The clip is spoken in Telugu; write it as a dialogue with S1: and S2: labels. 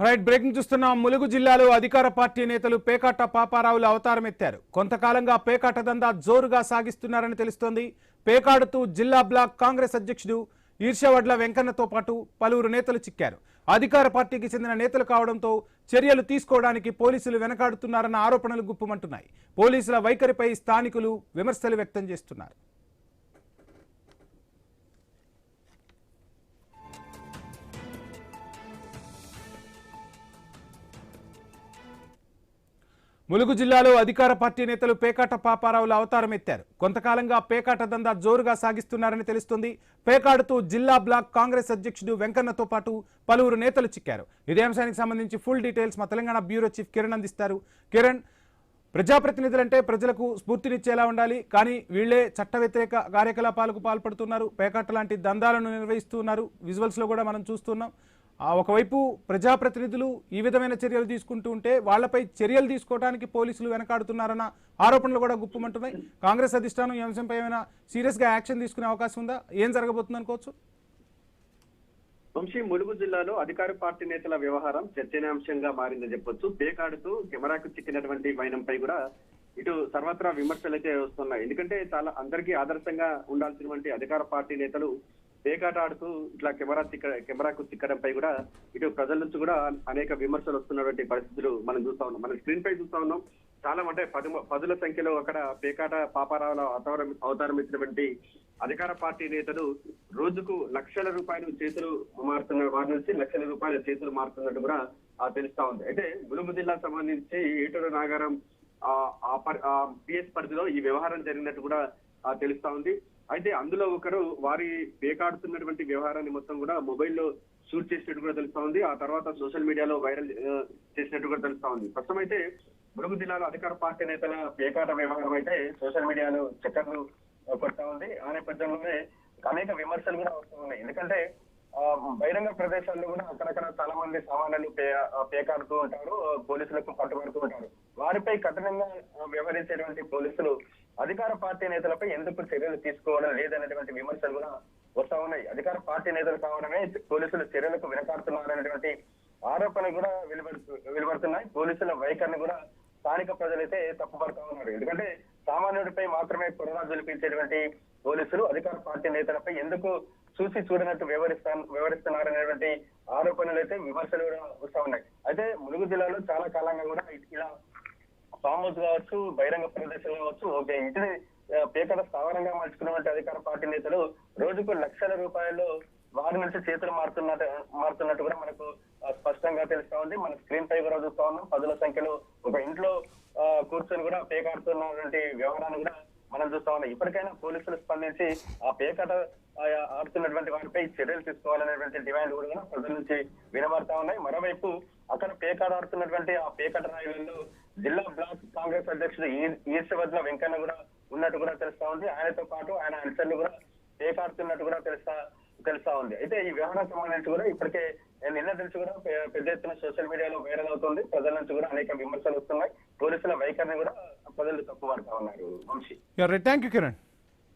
S1: రైట్ బ్రేకింగ్ చూస్తున్నాం. ములుగు జిల్లాలో అధికార పార్టీ నేతలు పేకాట పాపారావులు అవతారం ఎత్తారు. కొంతకాలంగా పేకాట దందా జోరుగా సాగిస్తున్నారని తెలుస్తోంది. పేకాడుతూ జిల్లా బ్లాక్ కాంగ్రెస్ అధ్యక్షుడు ఈర్ష్యవడ్ల వెంకన్నతో పాటు పలువురు నేతలు చిక్కారు. అధికార పార్టీకి చెందిన నేతలు కావడంతో చర్యలు తీసుకోవడానికి పోలీసులు వెనకాడుతున్నారన్న ఆరోపణలు గుప్పుమంటున్నాయి. పోలీసుల వైఖరిపై స్థానికులు విమర్శలు వ్యక్తం చేస్తున్నారు. ములుగు జిల్లాలో అధికార పార్టీ నేతలు పేకాట పాపారావులు అవతారం ఎత్తారు. కొంతకాలంగా పేకాట దందా జోరుగా సాగిస్తున్నారని తెలుస్తుంది. పేకాడుతూ జిల్లా బ్లాక్ కాంగ్రెస్ అధ్యక్షుడు వెంకన్నతో పాటు పలువురు నేతలు చిక్కారు. ఇదే అంశానికి సంబంధించి ఫుల్ డీటెయిల్స్ మా తెలంగాణ బ్యూరో చీఫ్ కిరణ్ అందిస్తారు. కిరణ్, ప్రజాప్రతినిధులంటే ప్రజలకు స్ఫూర్తినిచ్చేలా ఉండాలి, కానీ వీళ్లే చట్ట వ్యతిరేక కార్యకలాపాలకు పాల్పడుతున్నారు. పేకాట లాంటి దందాలను నిర్వహిస్తున్నారు. విజువల్స్లో కూడా మనం చూస్తున్నాం. ఒకవైపు ప్రజాప్రతినిధులు ఈ విధమైన చర్యలు తీసుకుంటూ ఉంటే వాళ్లపై చర్యలు తీసుకోవడానికి పోలీసులు వెనకాడుతున్నారన్న ఆరోపణలు కూడా గుప్పమంటున్నాయి. కాంగ్రెస్ అధిష్టానం ఈ అంశంపై ఏమైనా సీరియస్ గా యాక్షన్ తీసుకునే అవకాశం ఉందా? ఏం జరగబోతుంది అనుకోవచ్చు?
S2: వంశీ, ములుగు జిల్లాలో అధికార పార్టీ నేతల వ్యవహారం చర్చనీయాంశంగా మారిందని చెప్పొచ్చు. పేకాడుతూ కెమెరాకు చిక్కినటువంటి వైనంపై కూడా ఇటు సర్వత్రా విమర్శలు అయితే వస్తున్నాయి. ఎందుకంటే చాలా అందరికీ ఆదర్శంగా ఉండాల్సినటువంటి అధికార పార్టీ నేతలు పేకాట ఆడుతూ ఇట్లా కెమెరాకు చిక్కడంపై కూడా ఇటు ప్రజల నుంచి కూడా అనేక విమర్శలు వస్తున్నటువంటి పరిస్థితులు మనం చూస్తా ఉన్నాం. మన స్క్రీన్ పై చూస్తా ఉన్నాం. చాలా అంటే పదుల సంఖ్యలో అక్కడ పేకాట పాపారావుల అవతారం ఇచ్చినటువంటి అధికార పార్టీ నేతలు రోజుకు లక్షల రూపాయలు చేతులు మారుతున్న వారి నుంచి లక్షల రూపాయల చేతులు మారుతున్నట్టు కూడా తెలుస్తా ఉంది. అయితే ములుగు జిల్లాకు సంబంధించి ఏటూరు నాగారం పిఎస్ పరిధిలో ఈ వ్యవహారం జరిగినట్టు కూడా తెలుస్తా ఉంది. అయితే అందులో ఒకరు వారి పేకాడుతున్నటువంటి వ్యవహారాన్ని మొత్తం కూడా మొబైల్లో షూట్ చేసినట్టు కూడా తెలుస్తా ఉంది. ఆ తర్వాత సోషల్ మీడియాలో వైరల్ చేసినట్టు కూడా తెలుస్తా ఉంది. ప్రస్తుతం అయితే ములుగు జిల్లాలో అధికార పార్టీ నేతల పేకాట వ్యవహారం అయితే సోషల్ మీడియాలో చక్కర్లు కొడతా ఉంది. ఆ నేపథ్యంలోనే అనేక విమర్శలు కూడా వస్తూ ఉన్నాయి. ఎందుకంటే బహిరంగ ప్రదేశాల్లో కూడా అక్కడక్కడ చాలా మంది సామాన్యులు పేకాడుతూ ఉంటారు, పోలీసులకు పట్టుబడుతూ ఉంటారు. వారిపై కఠినంగా వ్యవహరించేటువంటి పోలీసులు అధికార పార్టీ నేతలపై ఎందుకు చర్యలు తీసుకోవడం లేదనేటువంటి విమర్శలు కూడా వస్తా ఉన్నాయి. అధికార పార్టీ నేతలు కావడమే పోలీసులు చర్యలకు వెనకాడుతున్నారనేటువంటి ఆరోపణలు కూడా వెలువడుతున్నాయి. పోలీసుల వైఖరిని కూడా స్థానిక ప్రజలైతే తప్పుపడుతూ ఉన్నారు. ఎందుకంటే సామాన్యుడిపై మాత్రమే కొరడా జొలిపించేటువంటి పోలీసులు అధికార పార్టీ నేతలపై ఎందుకు చూసి చూడనట్టు వ్యవహరిస్తున్నారనేటువంటి ఆరోపణలు అయితే విమర్శలు కూడా వస్తా ఉన్నాయి. అయితే ములుగు జిల్లాలో చాలా కాలంగా కూడా ఇలా ఫామ్ హౌస్ కావచ్చు, బహిరంగ ప్రదేశాలు కావచ్చు, ఒక ఇంటిని పేకాట స్థావరంగా మలుచుకున్నటువంటి అధికార పార్టీ నేతలు రోజుకు లక్షల రూపాయలు వారి నుంచి చేతులు మారుతున్నట్టు కూడా మనకు స్పష్టంగా తెలుస్తా ఉంది. మన స్క్రీన్ పై కూడా చూస్తా ఉన్నాం. పదుల సంఖ్యలో ఒక ఇంట్లో కూర్చొని కూడా పేకాడుతున్నటువంటి వ్యవహారాన్ని కూడా మనం చూస్తా ఉన్నాం. ఇప్పటికైనా పోలీసులు స్పందించి ఆ పేకాట ఆడుతున్నటువంటి వారిపై చర్యలు తీసుకోవాలనేటువంటి డిమాండ్ కూడా ప్రజల నుంచి వినబడతా ఉన్నాయి. మరోవైపు అక్కడ పేకాట ఆడుతున్నటువంటి ఆ పేకాట రాయులలో జిల్లా బ్లాక్ కాంగ్రెస్ అధ్యక్షుడు ఈర్ష్యవడ్ల వెంకన్న కూడా ఉన్నట్టు కూడా తెలుస్తా ఉంది. ఆయనతో పాటు ఆయన అనుచరులు కూడా పేకాడుతున్నట్టు కూడా తెలుస్తా ఉంది. అయితే ఈ వ్యవహారం సంబంధించి కూడా ఇప్పటికే నిన్న నుంచి కూడా పెద్ద ఎత్తున సోషల్ మీడియాలో వైరల్ అవుతుంది. ప్రజల నుంచి కూడా అనేక విమర్శలు వస్తున్నాయి. పోలీసుల వైఖరిని కూడా ప్రజలు తప్పుపడతా ఉన్నారు. Vamshi,
S1: thank you Kiran.